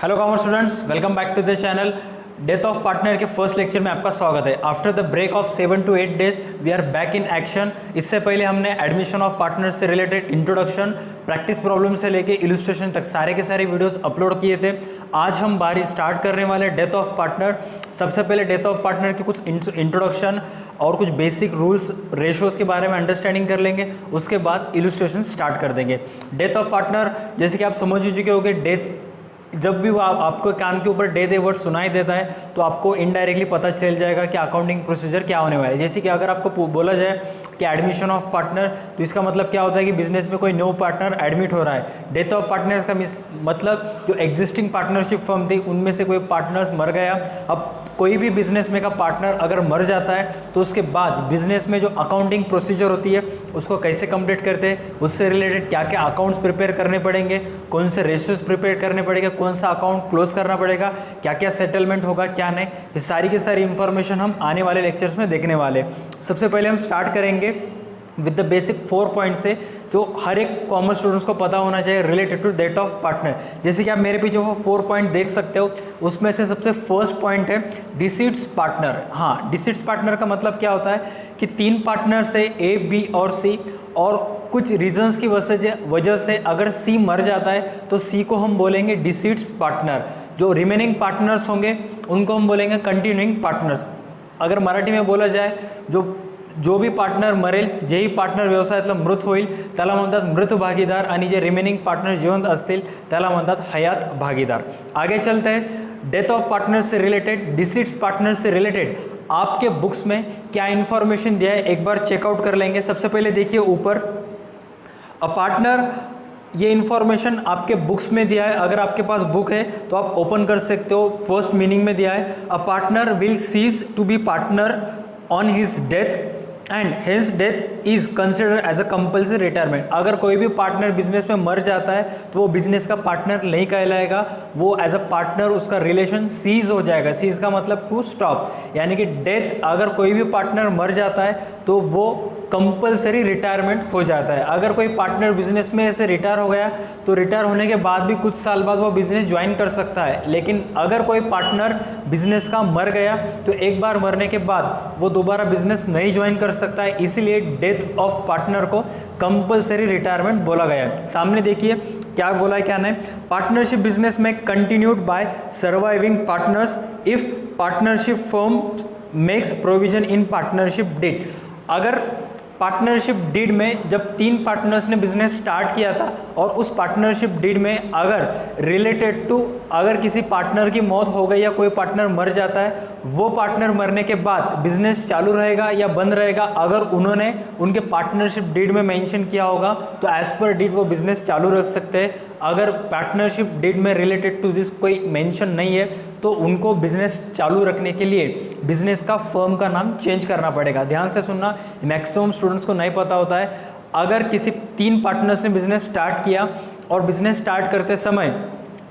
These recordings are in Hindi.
Hello commerce students, welcome back to the channel. Death of partner के फर्स्ट लेक्चर में आपका स्वागत है। After the break of 7 to 8 days we are back in action. इससे पहले हमने एडमिशन ऑफ पार्टनर से रिलेटेड इंट्रोडक्शन, प्रैक्टिस प्रॉब्लम से लेके इलस्ट्रेशन तक सारे के सारे वीडियोस अपलोड किए थे। आज हम बारी स्टार्ट करने वाले डेथ ऑफ पार्टनर। सबसे पहले डेथ ऑफ पार्टनर के कुछ इंट्रोडक्शन और कुछ बेसिक रूल्स रेशोज़ के बारे में अंडरस्टैंडिंग कर लेंगे। उसके बाद इलस्ट्रेशन स्टार्ट कर देंगे। डेथ ऑफ पार्टनर जैसे कि आप समझ ही चुके होंगे, डेथ जब भी वो आपको कान के ऊपर डे दे वर्ड सुनाई देता है तो आपको इनडायरेक्टली पता चल जाएगा कि अकाउंटिंग प्रोसीजर क्या होने वाला है। जैसे कि अगर आपको बोला जाए कि एडमिशन ऑफ पार्टनर, तो इसका मतलब क्या होता है कि बिजनेस में कोई न्यू पार्टनर एडमिट हो रहा है। डेथ ऑफ पार्टनर्स का मतलब जो एग्जिस्टिंग पार्टनरशिप फर्म थी उनमें से कोई पार्टनर्स मर गया। अब कोई भी बिजनेस में का पार्टनर अगर मर जाता है तो उसके बाद बिजनेस में जो अकाउंटिंग प्रोसीजर होती है उसको कैसे कंप्लीट करते हैं, उससे रिलेटेड क्या क्या अकाउंट्स प्रिपेयर करने पड़ेंगे, कौन से रेशियोज प्रिपेयर करने पड़ेगा, कौन सा अकाउंट क्लोज करना पड़ेगा, क्या क्या सेटलमेंट होगा क्या नहीं, ये सारी की सारी इंफॉर्मेशन हम आने वाले लेक्चर्स में देखने वाले। सबसे पहले हम स्टार्ट करेंगे विद द बेसिक 4 पॉइंट से जो हर एक कॉमर्स स्टूडेंट्स को पता होना चाहिए related to death of partner. जैसे कि आप मेरे पीछे वो 4 पॉइंट देख सकते हो, उसमें से सबसे फर्स्ट पॉइंट है डिसीट्स पार्टनर। हाँ, डिसीट्स पार्टनर का मतलब क्या होता है कि 3 पार्टनर से ए, बी और सी, और कुछ रीजंस की वजह से अगर सी मर जाता है तो सी को हम बोलेंगे डिसीट्स पार्टनर। जो रिमेनिंग पार्टनर्स होंगे उनको हम बोलेंगे कंटिन्यूइंग पार्टनर्स। अगर मराठी में बोला जाए जो भी पार्टनर मरेल, जेही पार्टनर व्यवसायातला मृत होईल त्याला म्हणतात मृत भागीदार, आणि जे रिमेनिंग पार्टनर जिवंत असतील त्याला म्हणतात हयात भागीदार। आगे चलते हैं। डेथ ऑफ पार्टनर से रिलेटेड, डिसीट्स पार्टनर से रिलेटेड आपके बुक्स में क्या इन्फॉर्मेशन दिया है एक बार चेकआउट कर लेंगे। सबसे पहले देखिए ऊपर अ पार्टनर, ये इन्फॉर्मेशन आपके बुक्स में दिया है। अगर आपके पास बुक है तो आप ओपन कर सकते हो। फर्स्ट मीनिंग में दिया है a partner will cease to be partner on his death and his death is considered as a compulsory retirement. अगर कोई भी पार्टनर बिजनेस में मर जाता है तो वो बिजनेस का पार्टनर नहीं कहलाएगा, वो एज अ पार्टनर उसका रिलेशन सीज हो जाएगा। सीज का मतलब टू स्टॉप, यानी कि डेथ अगर कोई भी पार्टनर मर जाता है तो वो कंपल्सरी रिटायरमेंट हो जाता है। अगर कोई पार्टनर बिजनेस में ऐसे रिटायर हो गया तो रिटायर होने के बाद भी कुछ साल बाद वो बिजनेस ज्वाइन कर सकता है। लेकिन अगर कोई पार्टनर बिजनेस का मर गया तो एक बार मरने के बाद वो दोबारा बिजनेस नहीं ज्वाइन कर सकता है। इसीलिए डेथ ऑफ पार्टनर को कंपल्सरी रिटायरमेंट बोला गया है। सामने देखिए क्या बोला है क्या नहीं। पार्टनरशिप बिजनेस में continued by surviving partners if partnership firm makes provision in partnership deed. अगर पार्टनरशिप डीड में जब 3 पार्टनर्स ने बिजनेस स्टार्ट किया था और उस पार्टनरशिप डीड में अगर रिलेटेड टू अगर किसी पार्टनर की मौत हो गई या कोई पार्टनर मर जाता है, वो पार्टनर मरने के बाद बिजनेस चालू रहेगा या बंद रहेगा, अगर उन्होंने उनके पार्टनरशिप डीड में मेंशन किया होगा तो एज पर डीड वो बिजनेस चालू रख सकते हैं। अगर पार्टनरशिप डीड में रिलेटेड टू दिस कोई मेंशन नहीं है तो उनको बिजनेस चालू रखने के लिए बिजनेस का फर्म का नाम चेंज करना पड़ेगा। ध्यान से सुनना, मैक्सिमम स्टूडेंट्स को नहीं पता होता है। अगर किसी 3 पार्टनर्स ने बिजनेस स्टार्ट किया और बिजनेस स्टार्ट करते समय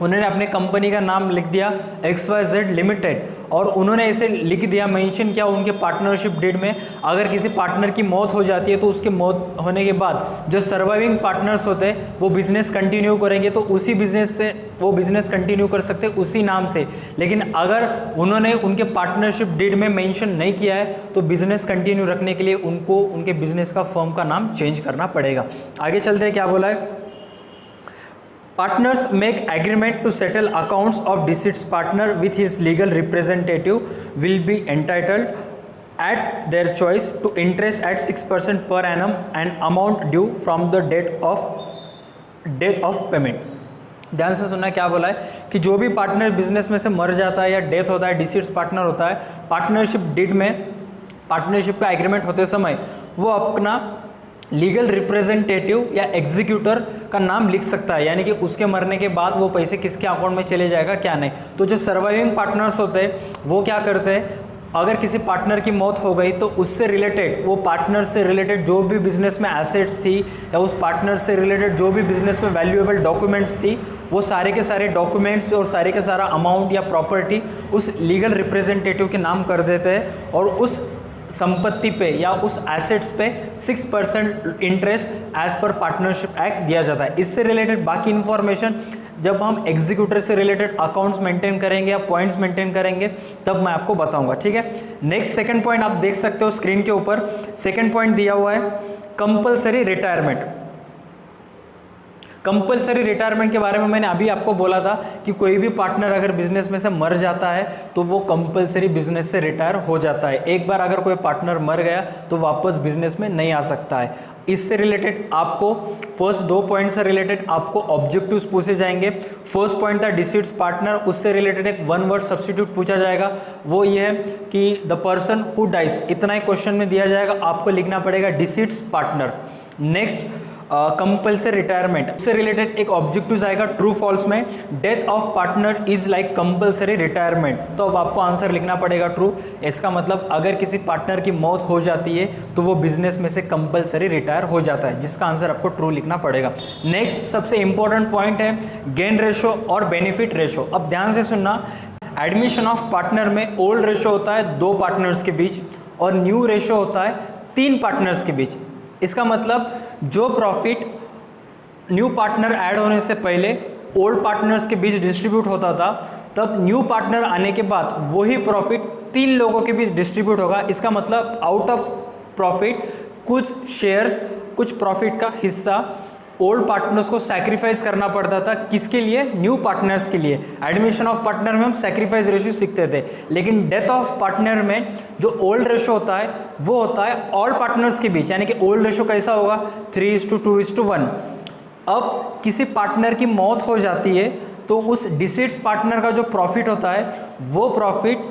उन्होंने अपने कंपनी का नाम लिख दिया XYZ लिमिटेड, और उन्होंने ऐसे लिख दिया, मेंशन किया उनके पार्टनरशिप डीड में, अगर किसी पार्टनर की मौत हो जाती है तो उसकी मौत होने के बाद जो सर्वाइविंग पार्टनर्स होते हैं वो बिजनेस कंटिन्यू करेंगे, तो उसी बिजनेस से वो बिजनेस कंटिन्यू कर सकते हैं उसी नाम से। लेकिन अगर उन्होंने उनके पार्टनरशिप डीड में मेंशन नहीं किया है तो बिजनेस कंटिन्यू रखने के लिए उनको उनके बिजनेस का फर्म का नाम चेंज करना पड़ेगा। आगे चलते हैं, क्या बोला है। Partners make agreement to settle accounts of deceased partner with his legal representative will be entitled at their choice to interest at 6% per annum and amount due from the date of payment। ध्यान से सुनना क्या बोला है कि जो भी पार्टनर बिजनेस में से मर जाता है या डेथ होता है, डिसीट्स पार्टनर होता है, पार्टनरशिप डीड में पार्टनरशिप का एग्रीमेंट होते समय वो अपना लीगल रिप्रेजेंटेटिव या एग्जीक्यूटर का नाम लिख सकता है, यानी कि उसके मरने के बाद वो पैसे किसके अकाउंट में चले जाएगा क्या नहीं। तो जो सर्वाइविंग पार्टनर्स होते हैं वो क्या करते हैं, अगर किसी पार्टनर की मौत हो गई तो उससे रिलेटेड, वो पार्टनर से रिलेटेड जो भी बिजनेस में एसेट्स थी या उस पार्टनर से रिलेटेड जो भी बिजनेस में वैल्यूएबल डॉक्यूमेंट्स थी, वो सारे के सारे डॉक्यूमेंट्स और सारे का सारा अमाउंट या प्रॉपर्टी उस लीगल रिप्रेजेंटेटिव के नाम कर देते हैं, और उस संपत्ति पे या उस एसेट्स पे 6% इंटरेस्ट एज पर पार्टनरशिप एक्ट दिया जाता है। इससे रिलेटेड बाकी इन्फॉर्मेशन जब हम एग्जीक्यूटर से रिलेटेड अकाउंट्स मेंटेन करेंगे या पॉइंट्स मेंटेन करेंगे तब मैं आपको बताऊंगा, ठीक है। नेक्स्ट सेकंड पॉइंट आप देख सकते हो स्क्रीन के ऊपर, सेकंड पॉइंट दिया हुआ है कंपलसरी रिटायरमेंट। कंपलसरी रिटायरमेंट के बारे में मैंने अभी आपको बोला था कि कोई भी पार्टनर अगर बिजनेस में से मर जाता है तो वो कंपलसरी बिजनेस से रिटायर हो जाता है। एक बार अगर कोई पार्टनर मर गया तो वापस बिजनेस में नहीं आ सकता है। इससे रिलेटेड आपको फर्स्ट 2 पॉइंट से रिलेटेड आपको ऑब्जेक्टिव्स पूछे जाएंगे। फर्स्ट पॉइंट था डिसीड्स पार्टनर, उससे रिलेटेड एक 1 वर्ड सब्स्टिट्यूट पूछा जाएगा, वो ये है कि द पर्सन हु डाइज, इतना ही क्वेश्चन में दिया जाएगा, आपको लिखना पड़ेगा डिसीड्स पार्टनर। नेक्स्ट कंपल्सरी रिटायरमेंट से रिलेटेड एक ऑब्जेक्टिव आएगा ट्रू फॉल्स में, death of partner is like compulsory retirement, तो अब आपको आंसर लिखना पड़ेगा ट्रू। इसका मतलब अगर किसी पार्टनर की मौत हो जाती है तो वो बिजनेस में से कंपल्सरी रिटायर हो जाता है, जिसका आंसर आपको ट्रू लिखना पड़ेगा। नेक्स्ट सबसे इंपॉर्टेंट पॉइंट है गेन रेशो और बेनिफिट रेशो। अब ध्यान से सुनना, एडमिशन ऑफ पार्टनर में ओल्ड रेशो होता है 2 पार्टनर्स के बीच और न्यू रेशो होता है 3 पार्टनर्स के बीच। इसका मतलब जो प्रॉफिट न्यू पार्टनर ऐड होने से पहले ओल्ड पार्टनर्स के बीच डिस्ट्रीब्यूट होता था, तब न्यू पार्टनर आने के बाद वही प्रॉफिट 3 लोगों के बीच डिस्ट्रीब्यूट होगा। इसका मतलब आउट ऑफ प्रॉफिट कुछ शेयर्स, कुछ प्रॉफिट का हिस्सा ओल्ड पार्टनर्स को सैक्रिफाइस करना पड़ता था। किसके लिए? न्यू पार्टनर्स के लिए। एडमिशन ऑफ पार्टनर में हम सैक्रिफाइस रेशियो सीखते थे, लेकिन डेथ ऑफ पार्टनर में जो ओल्ड रेशियो होता है वो होता है ऑल पार्टनर्स के बीच, यानी कि ओल्ड रेशियो कैसा होगा 3:2:1। अब किसी पार्टनर की मौत हो जाती है तो उस डिसीड्स पार्टनर का जो प्रॉफिट होता है वो प्रॉफिट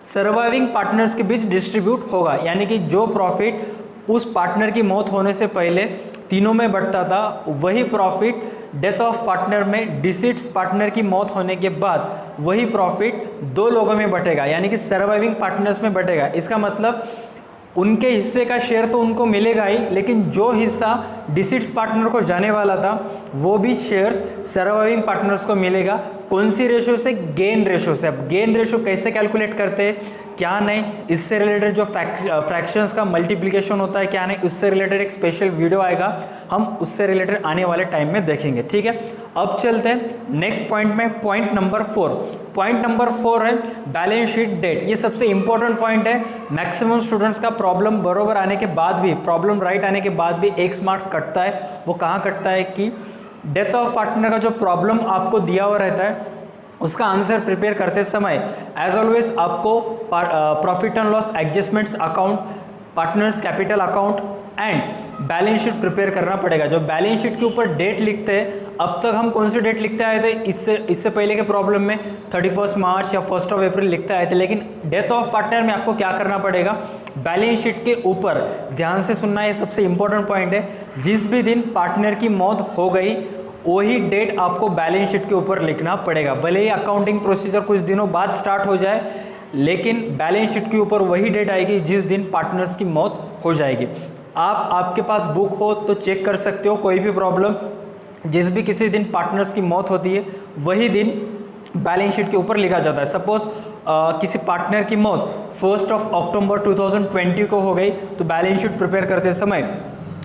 सर्वाइविंग पार्टनर्स के बीच डिस्ट्रीब्यूट होगा, यानी कि जो प्रॉफिट उस पार्टनर की मौत होने से पहले तीनों में बंटता था वही प्रॉफिट डेथ ऑफ पार्टनर में डिसीड्स पार्टनर की मौत होने के बाद वही प्रॉफिट 2 लोगों में बटेगा, यानी कि सर्वाइविंग पार्टनर्स में बटेगा। इसका मतलब उनके हिस्से का शेयर तो उनको मिलेगा ही, लेकिन जो हिस्सा डिसीड्स पार्टनर को जाने वाला था वो भी शेयर्स सर्वाइविंग पार्टनर्स को मिलेगा। कौन सी रेशो से? गेन रेशो से। अब गेन रेशो कैसे कैलकुलेट करते हैं, क्या नहीं, इससे रिलेटेड जो फ्रैक्शंस का मल्टीप्लिकेशन होता है क्या नहीं, उससे रिलेटेड एक स्पेशल वीडियो आएगा, हम उससे रिलेटेड आने वाले टाइम में देखेंगे, ठीक है। अब चलते हैं नेक्स्ट पॉइंट में, पॉइंट नंबर 4। पॉइंट नंबर 4 है बैलेंस शीट डेट। ये सबसे इंपॉर्टेंट पॉइंट है। मैक्सिमम स्टूडेंट्स का प्रॉब्लम बरोबर आने के बाद भी, प्रॉब्लम राइट आने के बाद भी 1 मार्क कटता है। वो कहाँ कटता है कि डेथ ऑफ पार्टनर का जो प्रॉब्लम आपको दिया हुआ रहता है उसका आंसर प्रिपेयर करते समय एज ऑलवेज आपको profit and loss adjustments account, partners capital account and balance sheet prepare करना पड़ेगा। जो बैलेंस शीट के ऊपर डेट लिखते हैं, अब तक हम कौन सी डेट लिखते आए थे, इससे पहले के प्रॉब्लम में 31 मार्च या 1 अप्रैल लिखते आए थे, लेकिन डेथ ऑफ पार्टनर में आपको क्या करना पड़ेगा, बैलेंस शीट के ऊपर, ध्यान से सुनना, ये सबसे इंपॉर्टेंट पॉइंट है, जिस भी दिन पार्टनर की मौत हो गई वही डेट आपको बैलेंस शीट के ऊपर लिखना पड़ेगा। भले ही अकाउंटिंग प्रोसीजर कुछ दिनों बाद स्टार्ट हो जाए, लेकिन बैलेंस शीट के ऊपर वही डेट आएगी जिस दिन पार्टनर्स की मौत हो जाएगी। आपके पास बुक हो तो चेक कर सकते हो, कोई भी प्रॉब्लम, जिस भी किसी दिन पार्टनर्स की मौत होती है वही दिन बैलेंस शीट के ऊपर लिखा जाता है। सपोज किसी पार्टनर की मौत 1 अक्टूबर 2020 को हो गई तो बैलेंस शीट प्रिपेयर करते समय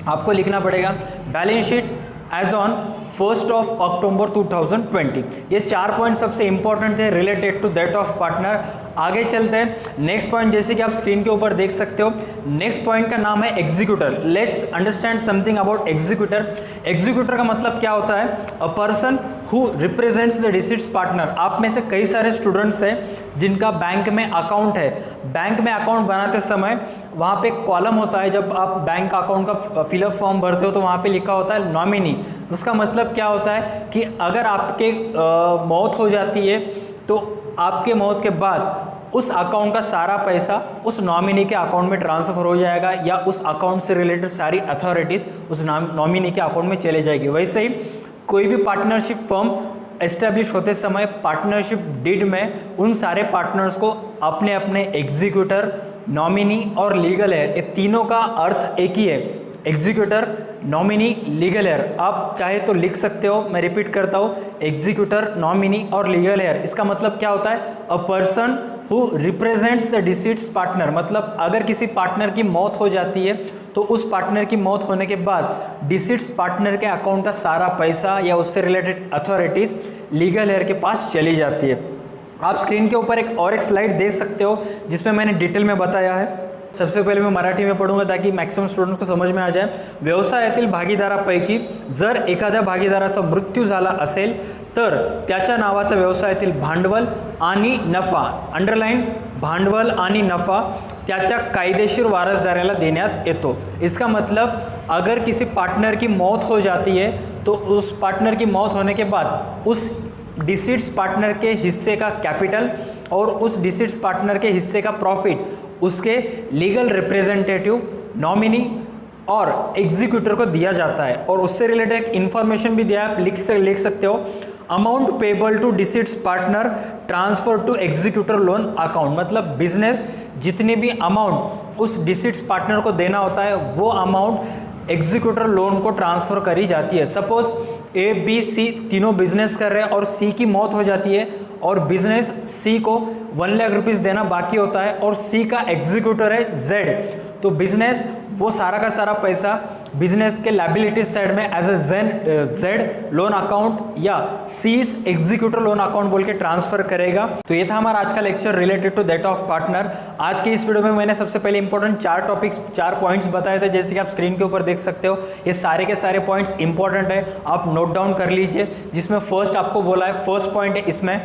आपको लिखना पड़ेगा balance sheet as on 1 October 2020। ये 4 पॉइंट सबसे इंपॉर्टेंट थे related to death of partner. आगे चलते हैं नेक्स्ट पॉइंट, जैसे कि आप स्क्रीन के ऊपर देख सकते हो। नेक्स्ट पॉइंट का नाम है executor. Let's understand something about executor. Executor का मतलब क्या होता है, a person who represents the deceased partner. आप में से कई सारे स्टूडेंट्स हैं जिनका बैंक में अकाउंट है। बैंक में अकाउंट बनाते समय वहाँ पे एक कॉलम होता है, जब आप बैंक अकाउंट का फिलअप फॉर्म भरते हो तो वहाँ पे लिखा होता है नॉमिनी। उसका मतलब क्या होता है कि अगर आपके मौत हो जाती है तो आपके मौत के बाद उस अकाउंट का सारा पैसा उस नॉमिनी के अकाउंट में ट्रांसफ़र हो जाएगा, या उस अकाउंट से रिलेटेड सारी अथॉरिटीज़ उस नॉमिनी के अकाउंट में चले जाएगी। वैसे ही कोई भी पार्टनरशिप फर्म एस्टेब्लिश होते समय पार्टनरशिप डीड में उन सारे पार्टनर्स को अपने अपने एग्जीक्यूटर, नॉमिनी और लीगल हेयर, ये तीनों का अर्थ एक ही है, एग्जीक्यूटर, नॉमिनी, लीगल हेयर। आप चाहे तो लिख सकते हो, मैं रिपीट करता हूँ, एग्जीक्यूटर, नॉमिनी और लीगल हेयर। इसका मतलब क्या होता है, a person who represents the deceased partner. मतलब अगर किसी पार्टनर की मौत हो जाती है तो उस पार्टनर की मौत होने के बाद डिसीड्स पार्टनर के अकाउंट का सारा पैसा या उससे रिलेटेड अथॉरिटीज़ लीगल हेयर के पास चली जाती है। आप स्क्रीन के ऊपर एक स्लाइड देख सकते हो जिसमें मैंने डिटेल में बताया है। सबसे पहिले मी मराठी में पढूंगा ताकि मॅक्सिमम स्टुडंट्स को समझ में आ जाए। व्यवसायातील भागीदारापैकी जर एखाद्या भागीदाराचा मृत्यू झाला असेल तर त्याच्या नावाचा व्यवसायातील भांडवल आणि नफा, अंडरलाइन भांडवल आणि नफा त्याच्या कायदेशीर वारसदाराला देण्यात येतो। इसका मतलब अगर किसी पार्टनर की मौत हो जाती है तो उस पार्टनर की मौत होने के बाद उस डिसीड्स पार्टनर के हिस्से का कैपिटल और उस डिसीड्स पार्टनर के हिस्से का प्रॉफिट उसके लीगल रिप्रेजेंटेटिव, नॉमिनी और एग्जीक्यूटर को दिया जाता है। और उससे रिलेटेड इन्फॉर्मेशन भी दिया, आप लिख सकते हो amount payable to deceased partner transfer to executor loan account. मतलब बिजनेस जितनी भी अमाउंट उस डिसीड्स पार्टनर को देना होता है वो अमाउंट एग्जीक्यूटर लोन को ट्रांसफ़र करी जाती है। सपोज ए बी सी तीनों बिजनेस कर रहे हैं और सी की मौत हो जाती है और बिजनेस सी को 1 लाख रुपीस देना बाकी होता है और सी का एग्जीक्यूटर है जेड, तो बिजनेस वो सारा का सारा पैसा बिजनेस के लाइबिलिटी साइड में as A's loan account या सीज एग्जीक्यूटर लोन अकाउंट बोल के ट्रांसफर करेगा। तो ये था हमारा आज का lecture related to death of partner. आज के इस वीडियो में मैंने सबसे पहले इंपॉर्टेंट 4 पॉइंट्स बताए थे, जैसे कि आप स्क्रीन के ऊपर देख सकते हो। ये सारे के सारे पॉइंट्स इंपॉर्टेंट है, आप नोट डाउन कर लीजिए। जिसमें फर्स्ट आपको बोला है, फर्स्ट पॉइंट है इसमें,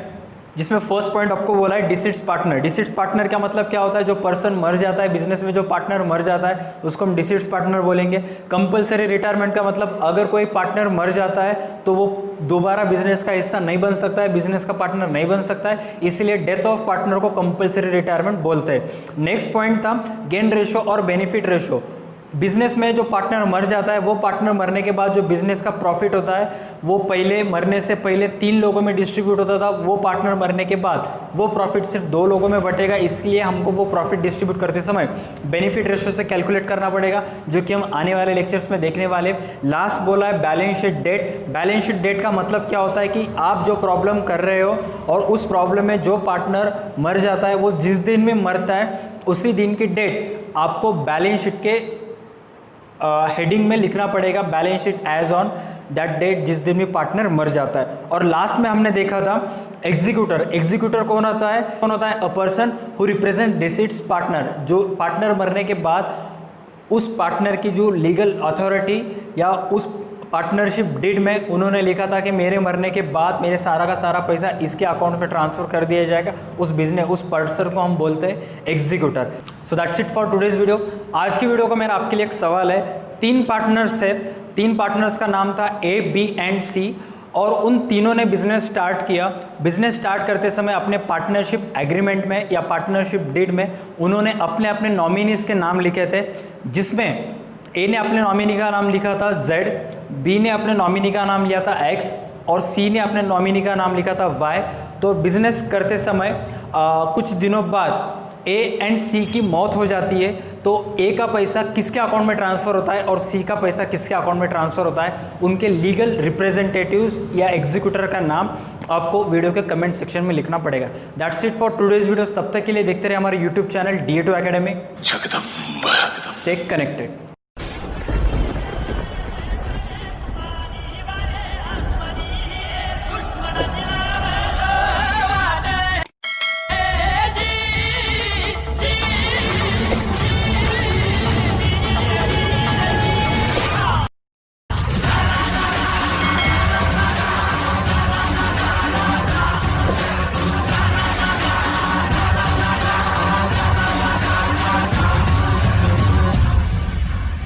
जिसमें फर्स्ट पॉइंट आपको बोला है डिसीड्स पार्टनर। डिसीड्स पार्टनर का मतलब क्या होता है? जो पर्सन मर जाता है बिजनेस में, जो पार्टनर मर जाता है उसको हम डिसीड्स पार्टनर बोलेंगे। कंपलसरी रिटायरमेंट का मतलब अगर कोई पार्टनर मर जाता है तो वो दोबारा बिजनेस का हिस्सा नहीं बन सकता है, बिजनेस का पार्टनर नहीं बन सकता है, इसलिए डेथ ऑफ पार्टनर को कंपलसरी रिटायरमेंट बोलते हैं। नेक्स्ट पॉइंट था गेन रेशो और बेनिफिट रेशो। बिजनेस में जो पार्टनर मर जाता है वो पार्टनर मरने के बाद जो बिजनेस का प्रॉफिट होता है वो पहले मरने से पहले 3 लोगों में डिस्ट्रीब्यूट होता था, वो पार्टनर मरने के बाद वो प्रॉफिट सिर्फ 2 लोगों में बटेगा। इसलिए हमको वो प्रॉफिट डिस्ट्रीब्यूट करते समय बेनिफिट रेशो से कैलकुलेट करना पड़ेगा, जो कि हम आने वाले लेक्चर्स में देखने वाले। लास्ट बोला है balance sheet date. Balance sheet date का मतलब क्या होता है कि आप जो प्रॉब्लम कर रहे हो और उस प्रॉब्लम में जो पार्टनर मर जाता है वो जिस दिन में मरता है उसी दिन की डेट आपको बैलेंस शीट के हेडिंग में लिखना पड़ेगा, balance sheet as on that date, जिस दिन में पार्टनर मर जाता है। और लास्ट में हमने देखा था एग्जीक्यूटर। एग्जीक्यूटर कौन होता है? A person who represent deceased partner. जो पार्टनर मरने के बाद उस पार्टनर की जो लीगल अथॉरिटी या उस पार्टनरशिप डीड में उन्होंने लिखा था कि मेरे मरने के बाद मेरे सारा का सारा पैसा इसके अकाउंट में ट्रांसफर कर दिया जाएगा, उस बिजनेस उस पर्सन को हम बोलते हैं executor. So that's it for today's video. आज की वीडियो का मेरा आपके लिए एक सवाल है। 3 पार्टनर्स थे, 3 पार्टनर्स का नाम था ए, बी एंड सी, और उन तीनों ने बिजनेस स्टार्ट किया। बिजनेस स्टार्ट करते समय अपने पार्टनरशिप एग्रीमेंट में या पार्टनरशिप डीड में उन्होंने अपने अपने नॉमिनीज के नाम लिखे थे, जिसमें ए ने अपने नॉमिनी का नाम लिखा था जेड, बी ने अपने नॉमिनी का नाम लिया था एक्स और सी ने अपने नॉमिनी का नाम लिखा था वाई। तो बिजनेस करते समय कुछ दिनों बाद ए एंड सी की मौत हो जाती है, तो ए का पैसा किसके अकाउंट में ट्रांसफ़र होता है और सी का पैसा किसके अकाउंट में ट्रांसफ़र होता है, उनके लीगल रिप्रेजेंटेटिव्स या एग्जीक्यूटर का नाम आपको वीडियो के कमेंट सेक्शन में लिखना पड़ेगा। That's it for today's videos. तब तक के लिए देखते रहे हमारे YouTube channel DA2 Academy। Stay connected.